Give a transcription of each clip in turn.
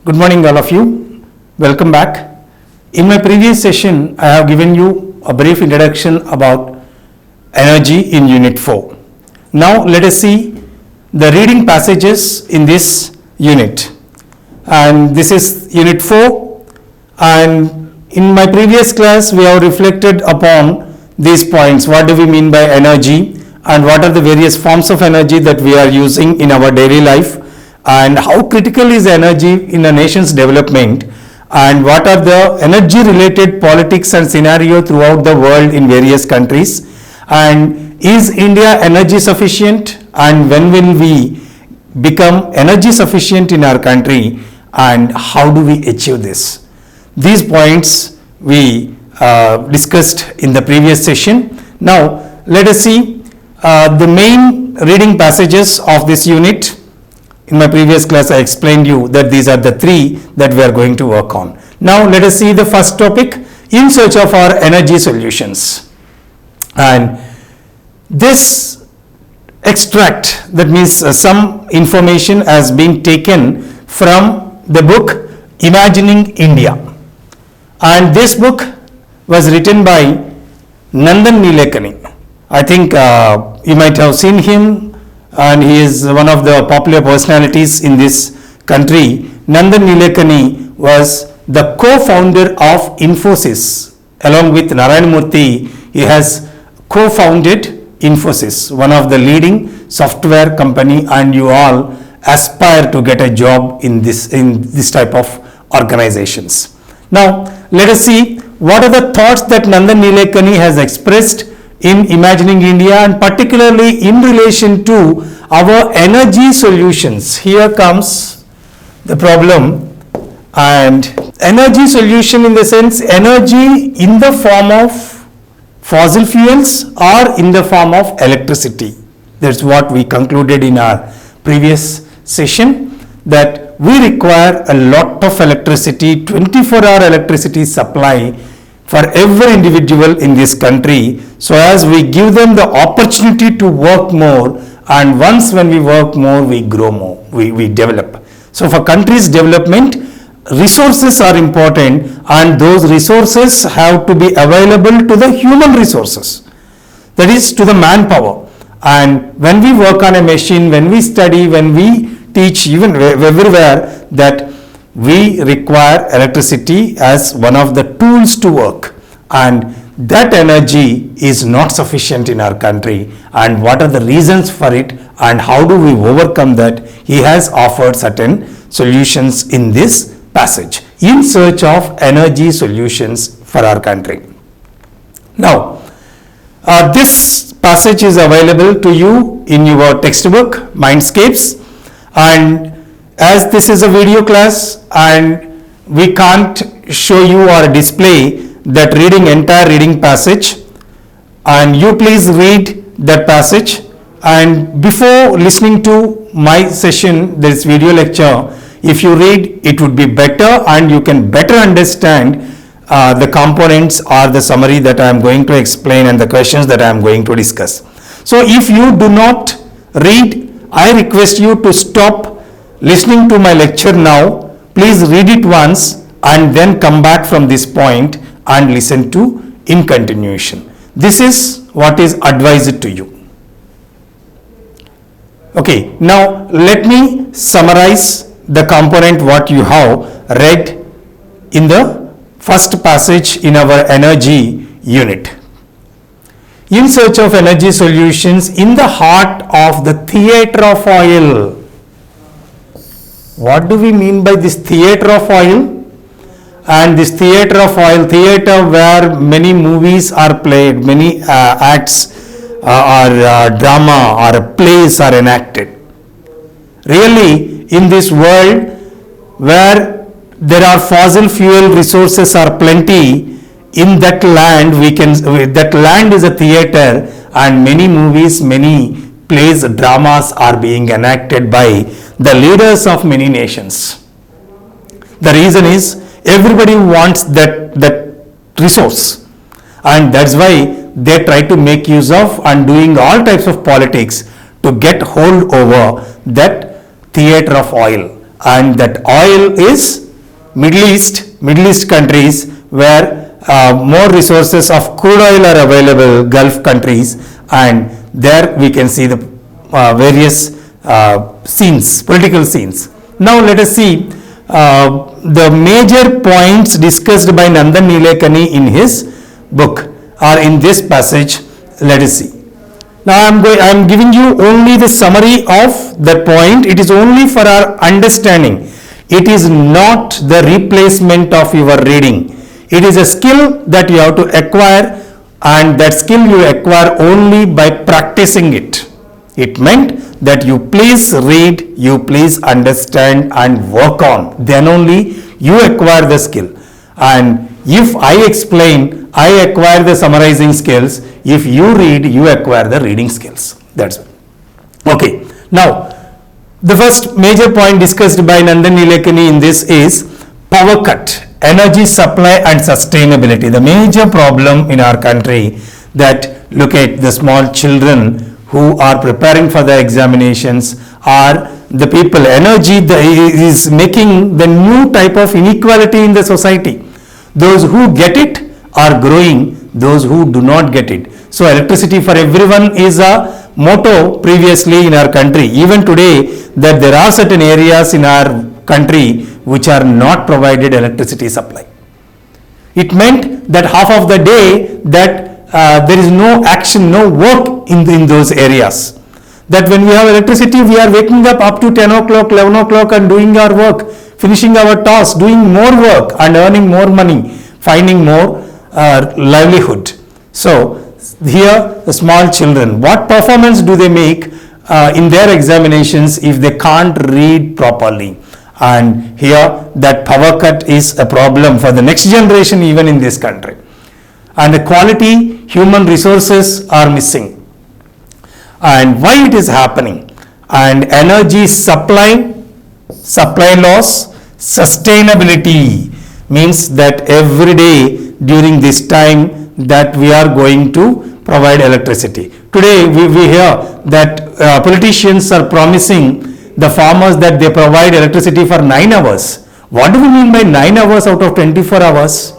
Good morning all of you. Welcome back. In my previous session, I have given you a brief introduction about energy in Unit 4. Now let us see the reading passages in this unit. And this is Unit 4, and in my previous class we have reflected upon these points. What do we mean by energy and what are the various forms of energy that we are using in our daily life, and how critical is energy in a nation's development, and what are the energy related politics and scenario throughout the world in various countries, and is India energy sufficient, and when will we become energy sufficient in our country, and how do we achieve this. These points we discussed in the previous session. Now let us see the main reading passages of this unit. In my previous class I explained you that these are the three that we are going to work on. Now let us see the first topic, in search of our energy solutions. And this extract, that means some information has been taken from the book Imagining India, and this book was written by Nandan Nilekani. I think you might have seen him, and he is one of the popular personalities in this country. Nandan Nilekani was the co-founder of Infosys. Along with Narayana Murthy, he has co-founded Infosys, one of the leading software company, and you all aspire to get a job in this type of organizations. Now let us see what are the thoughts that Nandan Nilekani has expressed in Imagining India, and particularly in relation to our energy solutions. Here comes the problem, and energy solution in the sense energy in the form of fossil fuels or in the form of electricity. That's what we concluded in our previous session, that we require a lot of electricity, 24-hour electricity supply for every individual in this country, so as we give them the opportunity to work more, and once when we work more we grow more, we develop. So for country's development, resources are important, and those resources have to be available to the human resources, that is to the manpower. And when we work on a machine, when we study, when we teach, even everywhere, that we require electricity as one of the tools to work, and that energy is not sufficient in our country, and what are the reasons for it and how do we overcome that. He has offered certain solutions in this passage, in search of energy solutions for our country. Now this passage is available to you in your textbook Mindscapes, and as this is a video class and we can't show you or display that entire reading passage, and you please read that passage, and before listening to my session, this video lecture, if you read, it would be better and you can better understand the components or the summary that I am going to explain and the questions that I am going to discuss. So if you do not read, I request you to stop listening to my lecture now. Please read it once and then come back from this point and listen to in continuation. This is what is advised to you. Okay, now let me summarize the component what you have read in the first passage in our energy unit. In search of energy solutions in the heart of the theatre of oil. What do we mean by this theatre of oil? And this theatre of oil, theatre where many movies are played, many acts or drama or plays are enacted. Really, in this world where there are fossil fuel resources are plenty, in that land that land is a theatre, and many movies, many plays, dramas are being enacted by the leaders of many nations. The reason is everybody wants that resource, and that's why they try to make use of and doing all types of politics to get hold over that theatre of oil. and that oil is Middle East countries where more resources of crude oil are available, Gulf countries, and there we can see the various scenes, political scenes. Now let us see the major points discussed by Nandan Nilekani in his book or in this passage. Let us see. Now I am giving you only the summary of that point. It is only for our understanding. It is not the replacement of your reading. It is a skill that you have to acquire, and that skill you acquire only by practicing it. It meant that you please read, you please understand and work on. Then only you acquire the skill. And if I explain, I acquire the summarizing skills. If you read, you acquire the reading skills. That's it. Okay. Now, the first major point discussed by Nandan Nilekani in this is power cut, energy supply and sustainability. The major problem in our country that look at the small children who are preparing for the examinations are the people. Energy is making the new type of inequality in the society. Those who get it are growing, those who do not get it. So electricity for everyone is a motto previously in our country. Even today that there are certain areas in our country which are not provided electricity supply. It meant that half of the day that there is no action, no work in those areas. That when we have electricity, we are waking up to 10 o'clock, 11 o'clock and doing our work, finishing our tasks, doing more work and earning more money, finding more livelihood. So here the small children, what performance do they make in their examinations if they can't read properly? And here that power cut is a problem for the next generation even in this country. And the quality human resources are missing. And why it is happening? And energy supply loss, sustainability means that every day during this time that we are going to provide electricity. Today we hear that politicians are promising the farmers that they provide electricity for 9 hours. What do we mean by 9 hours out of 24 hours?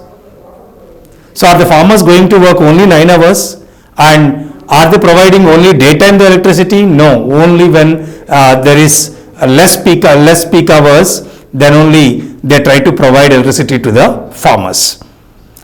So are the farmers going to work only 9 hours? And are they providing only daytime the electricity? No, only when there is less peak hours, then only they try to provide electricity to the farmers.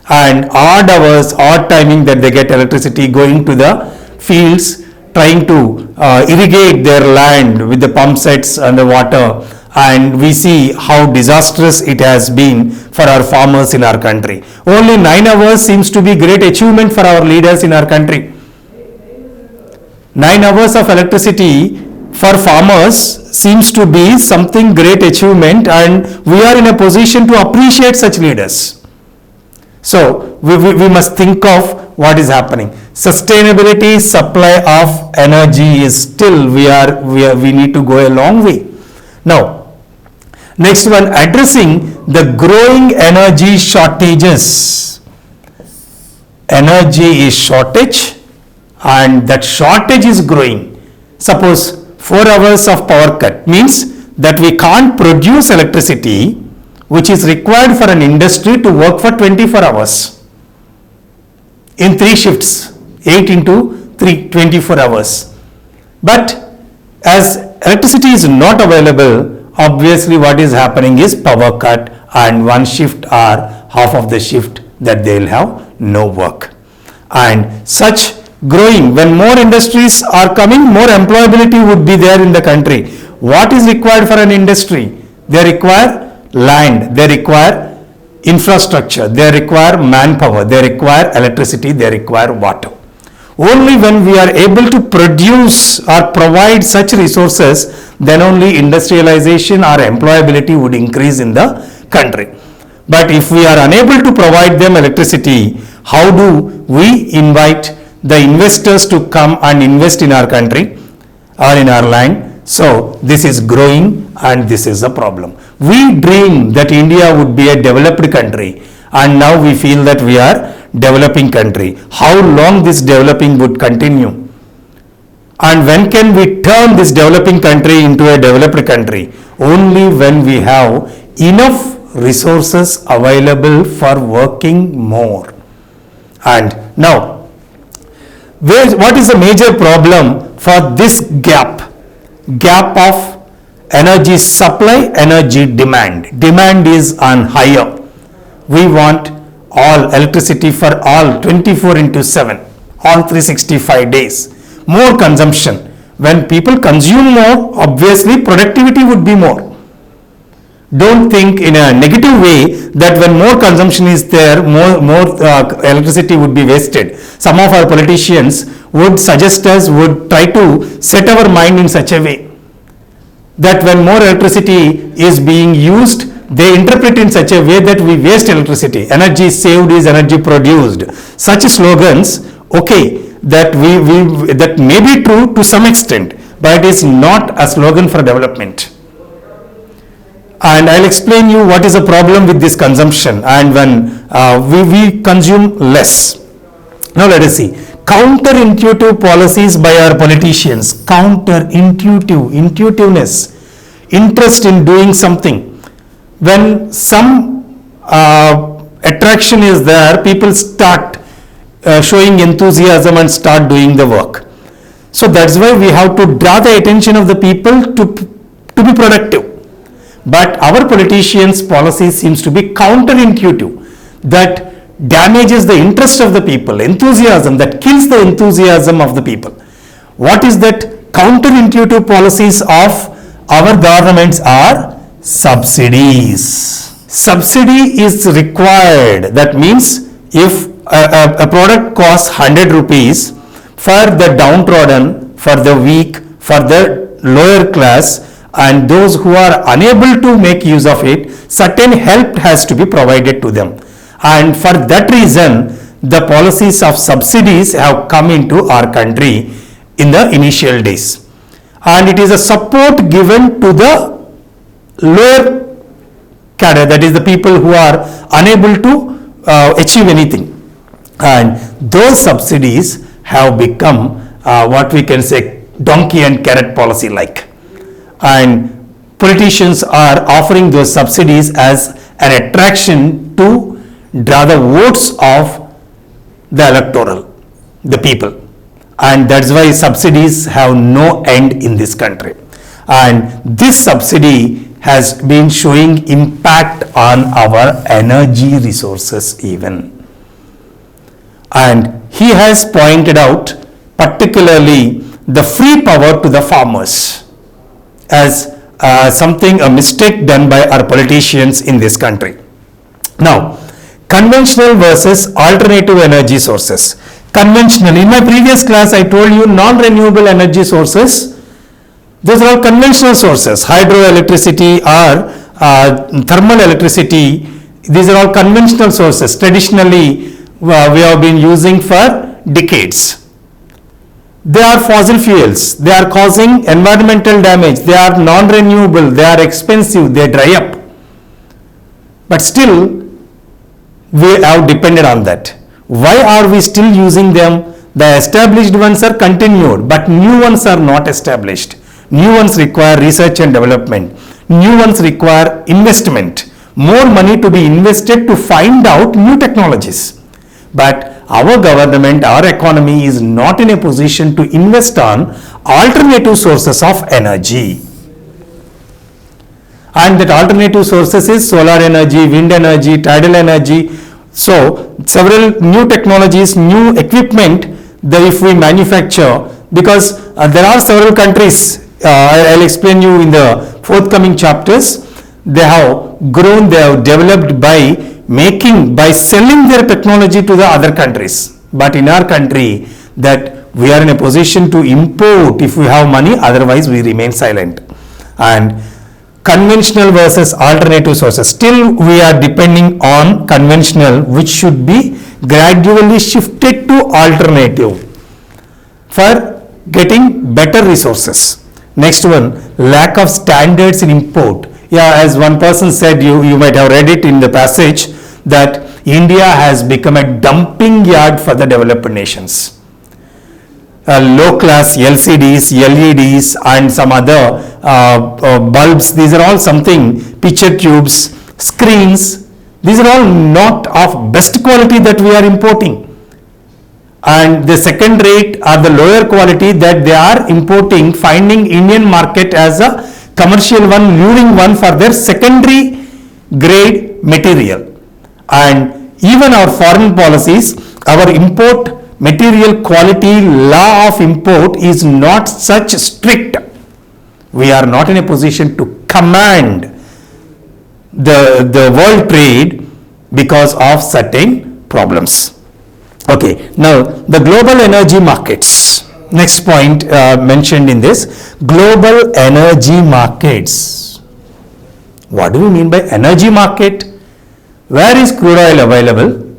And odd hours, odd timing that they get electricity, going to the fields, trying to irrigate their land with the pump sets and the water. And we see how disastrous it has been for our farmers in our country. Only 9 hours seems to be great achievement for our leaders in our country. 9 hours of electricity for farmers seems to be something great achievement, and we are in a position to appreciate such leaders. So we must think of what is happening. Sustainability, supply of energy is still we need to go a long way. Now, next one, addressing the growing energy shortages. Energy is shortage, and that shortage is growing. Suppose 4 hours of power cut means that we can't produce electricity which is required for an industry to work for 24 hours in 3 shifts, 8 into 3, 24 hours. But as electricity is not available, obviously what is happening is power cut, and 1 shift or half of the shift that they will have no work. And such growing, when more industries are coming, more employability would be there in the country. What is required for an industry? They require land, they require infrastructure, they require manpower, they require electricity, they require water. Only when we are able to produce or provide such resources, then only industrialization or employability would increase in the country. But if we are unable to provide them electricity, how do we invite the investors to come and invest in our country or in our land? So this is growing, and this is a problem. We dream that India would be a developed country, and now we feel that we are developing country. How long this developing would continue? And when can we turn this developing country into a developed country? only when we have enough resources available for working more. And now, what is the major problem for this gap of energy supply, energy demand? Demand is on higher. We want all electricity for all 24 into 7, all 365 days. More consumption. When people consume more, obviously productivity would be more. Don't think in a negative way that when more consumption is there, more electricity would be wasted. Some of our politicians would suggest us, would try to set our mind in such a way that when more electricity is being used, they interpret in such a way that we waste electricity. Energy saved is energy produced. Such slogans, okay, that that may be true to some extent, but it is not a slogan for development. And I'll explain you what is the problem with this consumption and when we consume less. Now let us see. Counterintuitive policies by our politicians. Intuitiveness, interest in doing something. When some attraction is there, people start showing enthusiasm and start doing the work. So that's why we have to draw the attention of the people to be productive. But our politicians' policy seems to be counterintuitive, that damages the interest of the people, enthusiasm, that kills the enthusiasm of the people. What is that? Counterintuitive policies of our governments are subsidies. Subsidy is required. That means if a product costs 100 rupees, for the downtrodden, for the weak, for the lower class, and those who are unable to make use of it, certain help has to be provided to them. And for that reason, the policies of subsidies have come into our country in the initial days. And it is a support given to the lower cadre, that is the people who are unable to achieve anything. And those subsidies have become what we can say donkey and carrot policy like. And politicians are offering those subsidies as an attraction to draw the votes of the electoral, the people. And that's why subsidies have no end in this country. And this subsidy has been showing impact on our energy resources even. And he has pointed out particularly the free power to the farmers as a mistake done by our politicians in this country. Now, conventional versus alternative energy sources. Conventional, in my previous class I told you non-renewable energy sources, those are all conventional sources. Hydroelectricity or thermal electricity, these are all conventional sources. Traditionally, we have been using for decades. They are fossil fuels, they are causing environmental damage, they are non-renewable, they are expensive, they dry up. But still, we have depended on that. Why are we still using them? The established ones are continued, but new ones are not established. New ones require research and development. New ones require investment. More money to be invested to find out new technologies. But our government, our economy is not in a position to invest on alternative sources of energy. And that alternative sources is solar energy, wind energy, tidal energy. So several new technologies, new equipment that if we manufacture, because there are several countries, I'll explain you in the forthcoming chapters, they have grown, they have developed by selling their technology to the other countries. But in our country, that we are in a position to import if we have money, otherwise we remain silent. And conventional versus alternative sources, still we are depending on conventional, which should be gradually shifted to alternative for getting better resources. Next one, lack of standards in import. Yeah, as one person said, you might have read it in the passage, that India has become a dumping yard for the developed nations. low class LCDs, LEDs and some other bulbs. These are all something, picture tubes, screens. These are all not of best quality that we are importing. And the second rate are the lower quality that they are importing, finding Indian market as a commercial one, luring one for their secondary grade material. And even our foreign policies, our import material quality law of import is not such strict. We are not in a position to command the world trade because of certain problems. Okay, now the global energy markets. Next point mentioned in this, global energy markets. What do we mean by energy market? Where is crude oil available?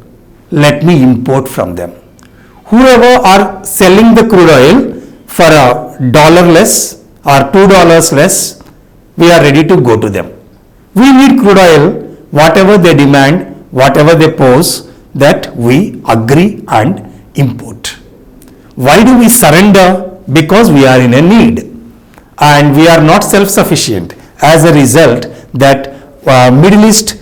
Let me import from them. Whoever are selling the crude oil for $1 less or $2 less, we are ready to go to them. We need crude oil, whatever they demand, whatever they pose, that we agree and import. Why do we surrender? Because we are in a need and we are not self-sufficient. As a result, that Middle East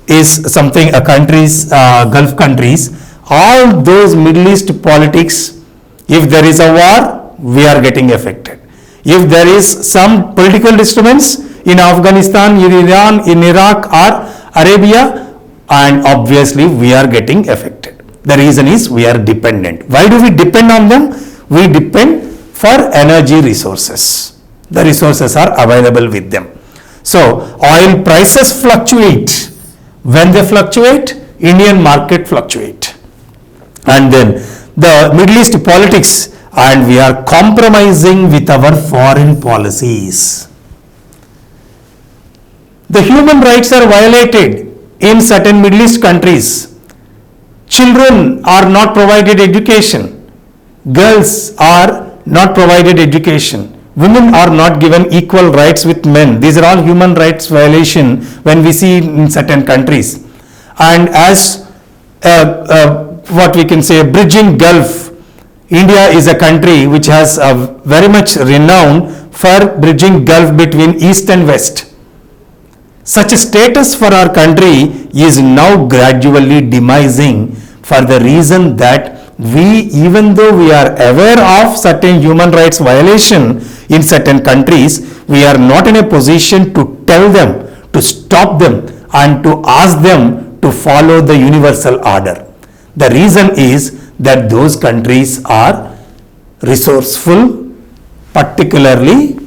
is something, Gulf countries, all those Middle East politics, if there is a war, we are getting affected. If there is some political disturbance in Afghanistan, in Iran, in Iraq or Arabia, and obviously we are getting affected. The reason is we are dependent. Why do we depend on them? We depend for energy resources. The resources are available with them. So oil prices fluctuate. When they fluctuate, Indian market fluctuate. And then the Middle East politics, and we are compromising with our foreign policies. The human rights are violated in certain Middle East countries. Children are not provided education. Girls are not provided education. Women are not given equal rights with men. These are all human rights violation when we see in certain countries. And as what we can say, bridging Gulf, India is a country which has very much renowned for bridging Gulf between East and West. Such a status for our country is now gradually demising for the reason that we, even though we are aware of certain human rights violation in certain countries, we are not in a position to tell them, to stop them and to ask them to follow the universal order. The reason is that those countries are resourceful, particularly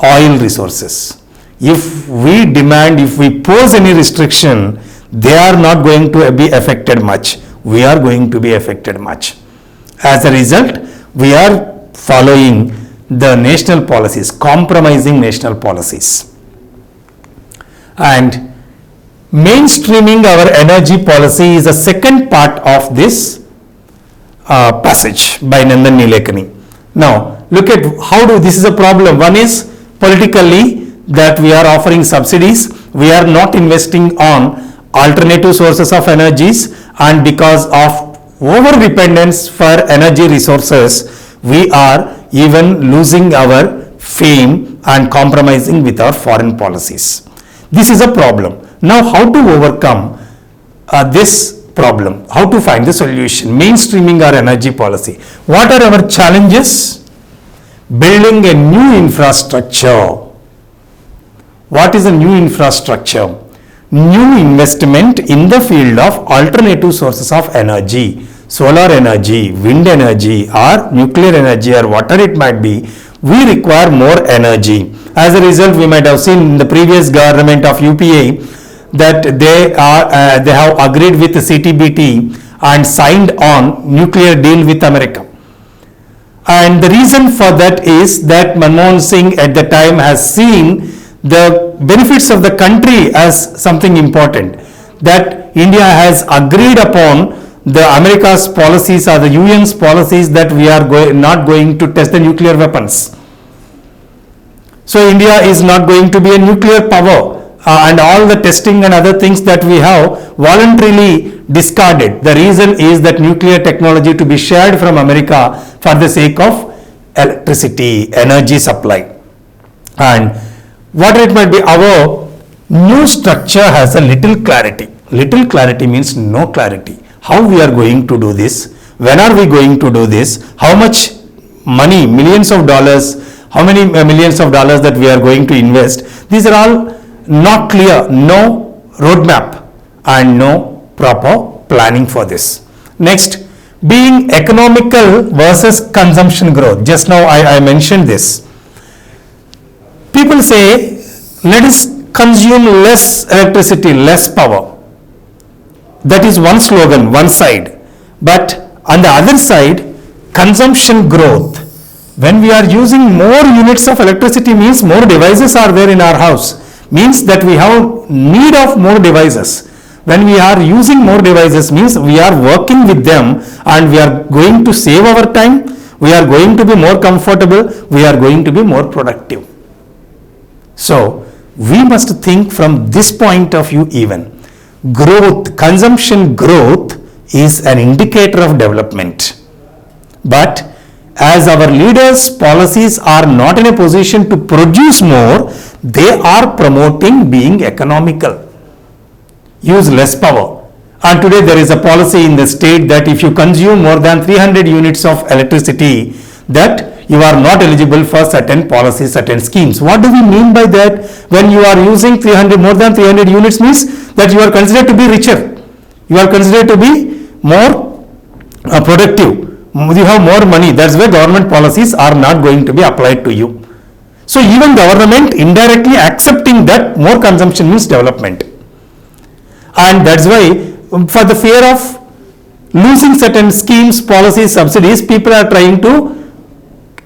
oil resources. If we demand, if we pose any restriction, they are not going to be affected much. We are going to be affected much. As a result, we are following the national policies, compromising national policies. And mainstreaming our energy policy is a second part of this passage by Nandan Nilekani. Now, look at how this is a problem. One is politically, that we are offering subsidies, we are not investing on alternative sources of energies, and because of over dependence for energy resources, we are even losing our fame and compromising with our foreign policies. This is a problem. Now, how to overcome this problem? How to find the solution? Mainstreaming our energy policy. What are our challenges? Building a new infrastructure. What is a new infrastructure? New investment in the field of alternative sources of energy, solar energy, wind energy or nuclear energy or whatever it might be. We require more energy. As a result, we might have seen in the previous government of UPA that they have agreed with the CTBT and signed on nuclear deal with America. And the reason for that is that Manmohan Singh at the time has seen the benefits of the country as something important, that India has agreed upon the America's policies or the UN's policies that we are not going to test the nuclear weapons. So India is not going to be a nuclear power and all the testing and other things that we have voluntarily discarded. The reason is that nuclear technology to be shared from America for the sake of electricity, energy supply. And whatever it might be, our new structure has a little clarity. Little clarity means no clarity. How we are going to do this? When are we going to do this? How much money, millions of dollars, how many millions of dollars that we are going to invest? These are all not clear, no roadmap and no proper planning for this. Next, being economical versus consumption growth. Just now I mentioned this. People say, let us consume less electricity, less power. That is one slogan, one side. But on the other side, consumption growth. When we are using more units of electricity means more devices are there in our house. Means that we have need of more devices. When we are using more devices means we are working with them and we are going to save our time, we are going to be more comfortable, we are going to be more productive. So, we must think from this point of view even. Growth, consumption growth is an indicator of development. But as our leaders' policies are not in a position to produce more, they are promoting being economical. Use less power. And today there is a policy in the state that if you consume more than 300 units of electricity, that you are not eligible for certain policies, certain schemes. What do we mean by that? When you are using more than 300 units means that you are considered to be richer. You are considered to be more productive. You have more money. That's why government policies are not going to be applied to you. So even government indirectly accepting that more consumption means development. And that's why for the fear of losing certain schemes, policies, subsidies, people are trying to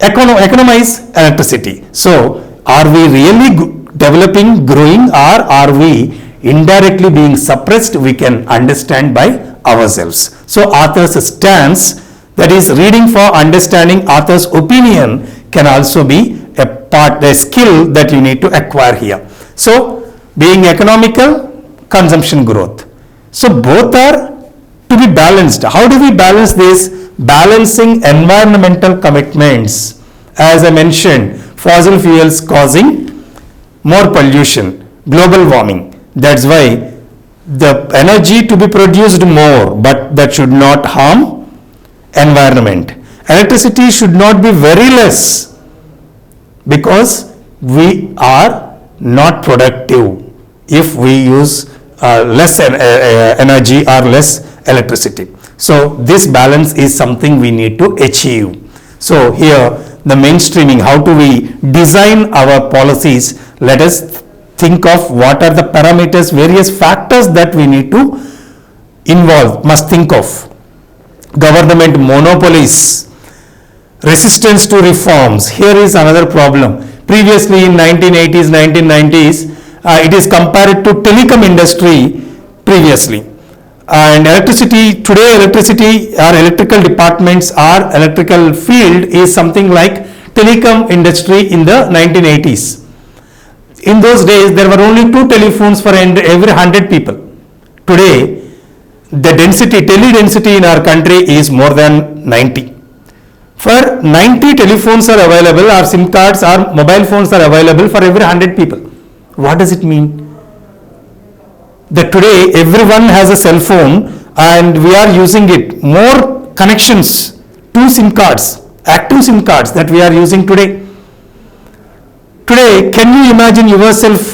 economize electricity. So are we really developing, growing, or are we indirectly being suppressed? We can understand by ourselves. So author's stance, that is reading for understanding author's opinion, can also be a skill that you need to acquire here. So being economical, consumption growth. So both are to be balanced. How do we balance this? Balancing environmental commitments. As I mentioned, fossil fuels causing more pollution, global warming. That's why the energy to be produced more, but that should not harm environment. Electricity should not be very less because we are not productive if we use less energy or less electricity. So this balance is something we need to achieve. So here the mainstreaming, how do we design our policies? Let us think of what are the parameters, various factors that we need to must think of. Government monopolies, resistance to reforms. Here is another problem. Previously in 1980s, 1990s, it is compared to telecom industry previously. And electricity, today electricity or electrical departments or electrical field is something like telecom industry in the 1980s. In those days, there were only 2 telephones for every 100 people. Today, the tele-density in our country is more than 90. For 90 telephones are available, or SIM cards or mobile phones are available for every 100 people. What does it mean? That today everyone has a cell phone and we are using it. More connections to SIM cards, active SIM cards that we are using today. Today, can you imagine yourself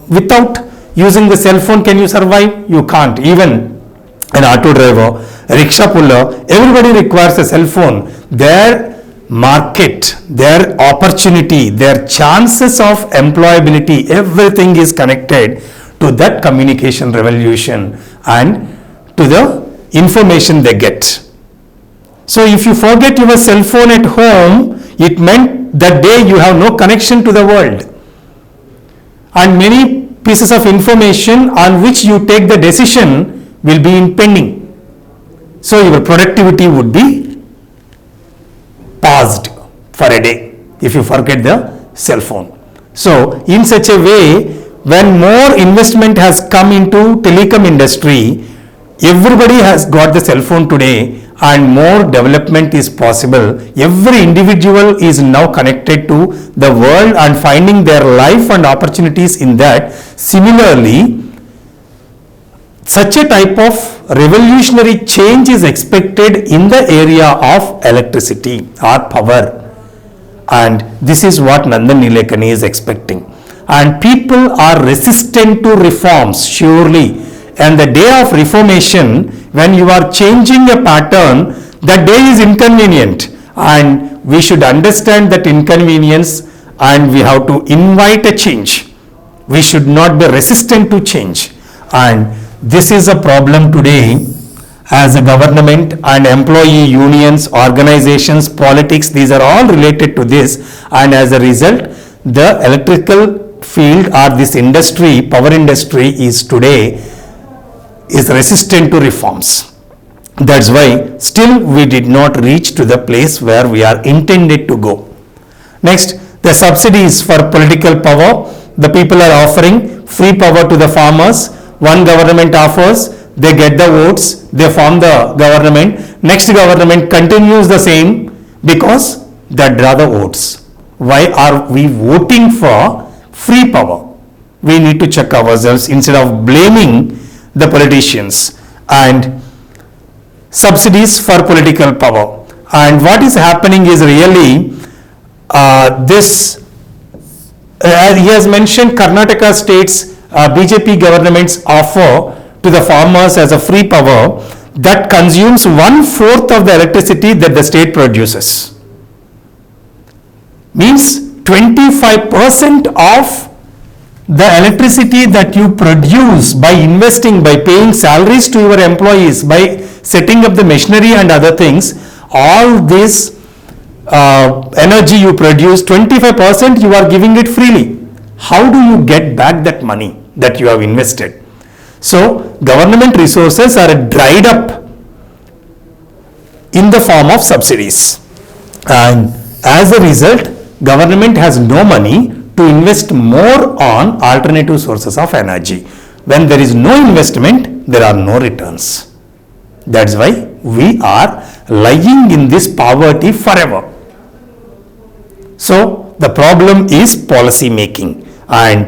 without using the cell phone? Can you survive? You can't. Even an auto driver, a rickshaw puller, everybody requires a cell phone. Their market, their opportunity, their chances of employability, everything is connected to that communication revolution and to the information they get. So if you forget your cell phone at home, it meant that day you have no connection to the world. And many pieces of information on which you take the decision will be impending. So your productivity would be paused for a day if you forget the cell phone. So in such a way, when more investment has come into telecom industry, Everybody has got the cell phone today and more development is possible. Every individual is now connected to the world and finding their life and opportunities in that. Similarly, such a type of revolutionary change is expected in the area of electricity or power. And this is what Nandan Nilekani is expecting. And people are resistant to reforms, surely. And the day of reformation, when you are changing a pattern, that day is inconvenient. And we should understand that inconvenience and we have to invite a change. We should not be resistant to change. And this is a problem today as a government and employee unions, organizations, politics, these are all related to this. And as a result, the electrical field or this industry, power industry is today is resistant to reforms. That's why still we did not reach to the place where we are intended to go. Next, the subsidies for political power. The people are offering free power to the farmers. One government offers, they get the votes, they form the government. Next government continues the same because they draw the votes. Why are we voting for free power? We need to check ourselves instead of blaming the politicians. And subsidies for political power. And what is happening is really he has mentioned Karnataka state's BJP government's offer to the farmers as a free power that consumes 1/4 of the electricity that the state produces. Means 25% of the electricity that you produce by investing, by paying salaries to your employees, by setting up the machinery and other things, all this energy you produce, 25% you are giving it freely. How do you get back that money that you have invested? So, government resources are dried up in the form of subsidies. And as a result, government has no money to invest more on alternative sources of energy. When there is no investment, there are no returns. That's why we are lying in this poverty forever. So, the problem is policy making, and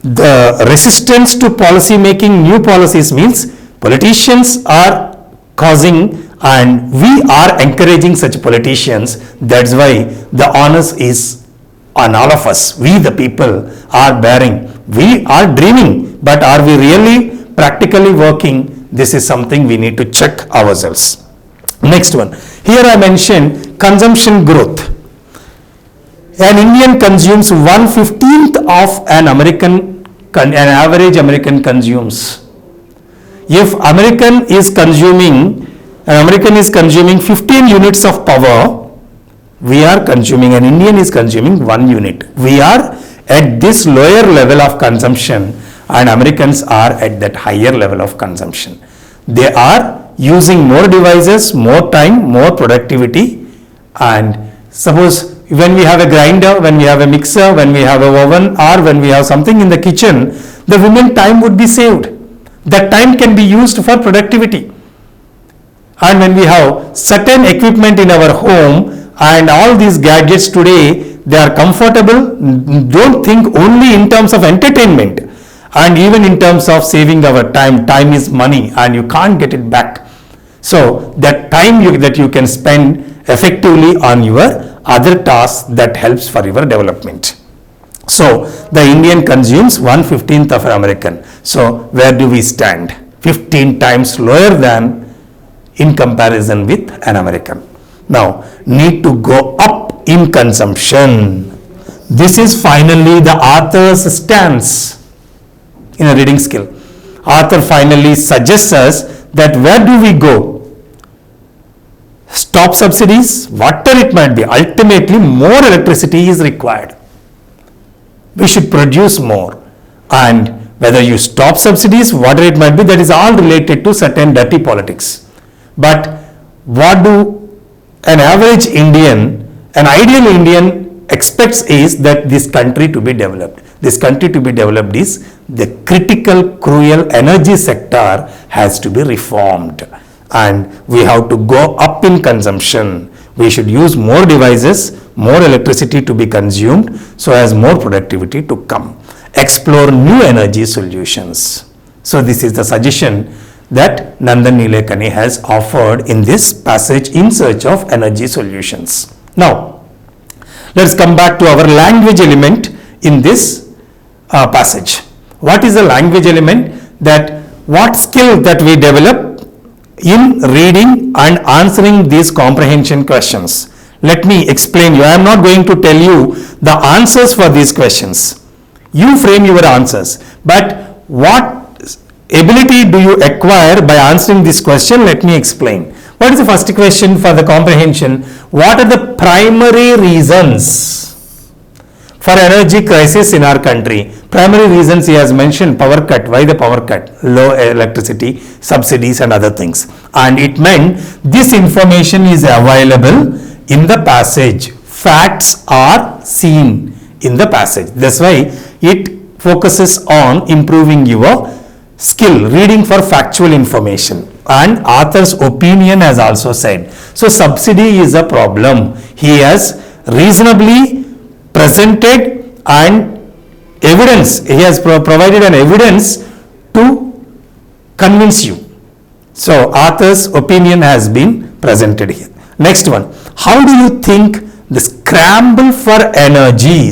the resistance to policy making new policies means politicians are causing and we are encouraging such politicians. That's why the onus is on all of us. We the people are bearing. We are dreaming, but are we really practically working? This is something we need to check ourselves. Next one. Here I mentioned consumption growth. An Indian consumes 1/15 of an average American consumes. If an American is consuming 15 units of power, we are consuming, an Indian is consuming 1 unit. We are at this lower level of consumption and Americans are at that higher level of consumption. They are using more devices, more time, more productivity. And suppose when we have a grinder, when we have a mixer, when we have a oven, or when we have something in the kitchen, the women time would be saved. That time can be used for productivity. And when we have certain equipment in our home and all these gadgets today, they are comfortable. Don't think only in terms of entertainment and even in terms of saving our time. Time is money and you can't get it back. So that time that you can spend effectively on your other tasks that helps for your development. So the Indian consumes 1/15 of an American. So where do we stand? 15 times lower than in comparison with an American. Now need to go up in consumption. This is finally the author's stance in a reading skill. Author finally suggests us that where do we go? Stop subsidies, whatever it might be. Ultimately, more electricity is required. We should produce more. And whether you stop subsidies, whatever it might be, that is all related to certain dirty politics. But what do an average Indian, an ideal Indian expects is that this country to be developed. This country to be developed is the critical, cruel energy sector has to be reformed. And we have to go up in consumption. We should use more devices, more electricity to be consumed, so as more productivity to come. Explore new energy solutions. So this is the suggestion that Nandan Nilekani has offered in this passage, In Search of Energy Solutions. Now, let's come back to our language element in this passage. What is the language element? That what skill that we develop in reading and answering these comprehension questions. Let me explain you. I am not going to tell you the answers for these questions. You frame your answers. But what ability do you acquire by answering this question? Let me explain. What is the first question for the comprehension? What are the primary reasons for energy crisis in our country? Primary reasons he has mentioned: power cut. Why the power cut? Low electricity, subsidies and other things. And it meant this information is available in the passage. Facts are seen in the passage. That's why it focuses on improving your skill, reading for factual information. And author's opinion has also said. So subsidy is a problem. He has reasonably presented and evidence. He has provided an evidence to convince you. So author's opinion has been presented here. Next one. How do you think the scramble for energy,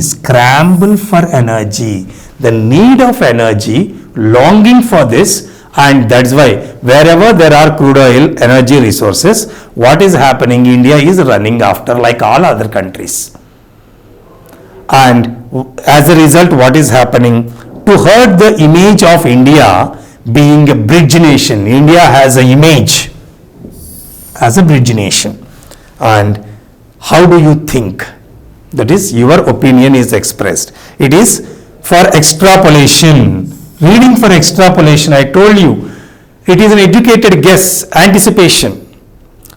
the need of energy, longing for this, and that's why wherever there are crude oil, energy resources, what is happening? India is running after like all other countries. And as a result, what is happening? To hurt the image of India being a bridge nation, India has an image as a bridge nation. And how do you think? That is, your opinion is expressed. It is for extrapolation. Reading for extrapolation, I told you, it is an educated guess, anticipation.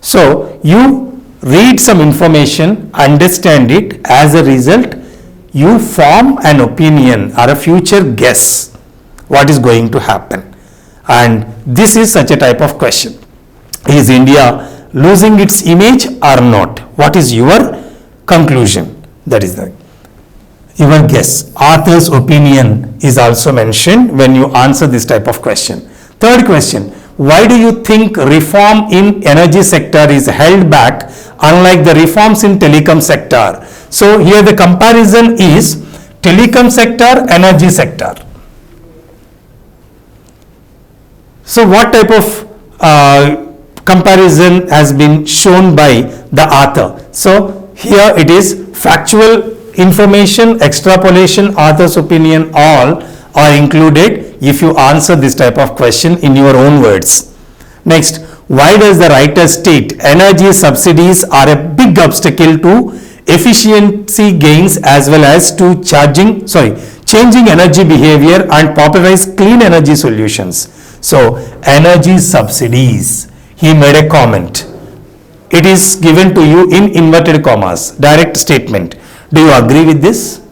So, you read some information, understand it, as a result, you form an opinion or a future guess what is going to happen. And this is such a type of question. Is India losing its image or not? What is your conclusion? That is your guess. Author's opinion is also mentioned when you answer this type of question. Third question. Why do you think reform in energy sector is held back unlike the reforms in telecom sector? So here the comparison is telecom sector, energy sector. So what type of comparison has been shown by the author? So here it is factual information, extrapolation, author's opinion, all are included if you answer this type of question in your own words. Next, why does the writer state energy subsidies are a big obstacle to efficiency gains as well as to changing energy behavior and popularize clean energy solutions? So, energy subsidies, he made a comment. It is given to you in inverted commas, direct statement. Do you agree with this?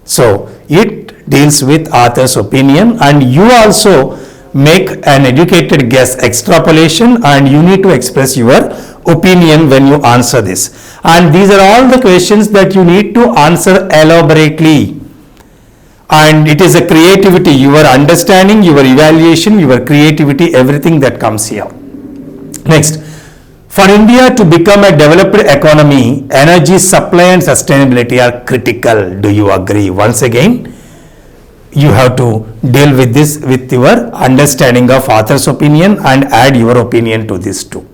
So, it deals with author's opinion, and you also make an educated guess, extrapolation, and you need to express your opinion when you answer this. And these are all the questions that you need to answer elaborately. And it is a creativity, your understanding, your evaluation, your creativity, everything that comes here. Next. For India to become a developed economy, energy supply and sustainability are critical. Do you agree? Once again, you have to deal with this with your understanding of author's opinion and add your opinion to this too.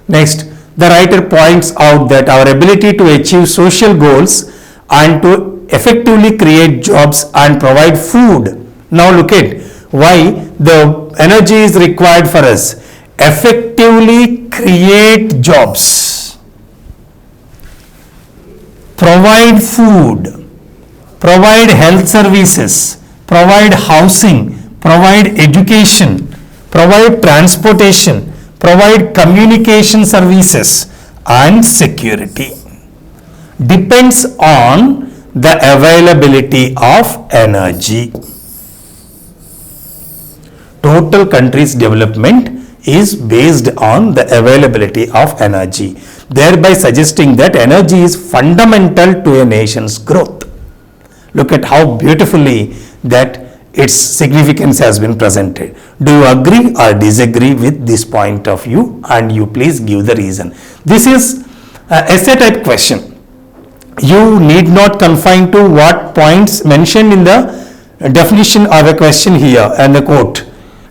Next, the writer points out that our ability to achieve social goals and to effectively create jobs and provide food. Now look at why the energy is required for us. Effectively create jobs, provide food, provide health services, provide housing, provide education, provide transportation, provide communication services and security. Depends on the availability of energy. total country's development is based on the availability of energy, thereby suggesting that energy is fundamental to a nation's growth. Look at how beautifully that its significance has been presented. Do you agree or disagree with this point of view? And you please give the reason. This is an essay type question. You need not confine to what points mentioned in the definition of a question here and the quote.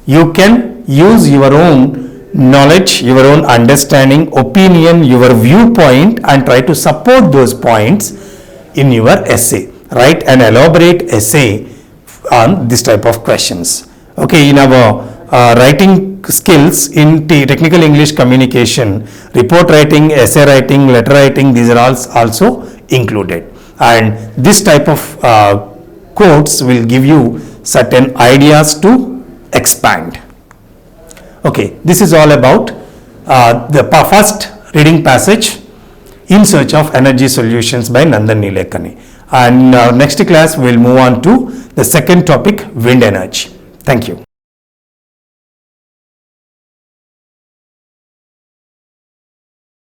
You can use your own knowledge, your own understanding, opinion, your viewpoint and try to support those points in your essay. Write an elaborate essay on this type of questions. Okay, in our writing skills in technical English communication, report writing, essay writing, letter writing, these are also included. And this type of quotes will give you certain ideas to expand. Okay, this is all about the first reading passage, In Search of Energy Solutions by Nandan Nilekani. And next class we will move on to the second topic, wind energy. Thank you.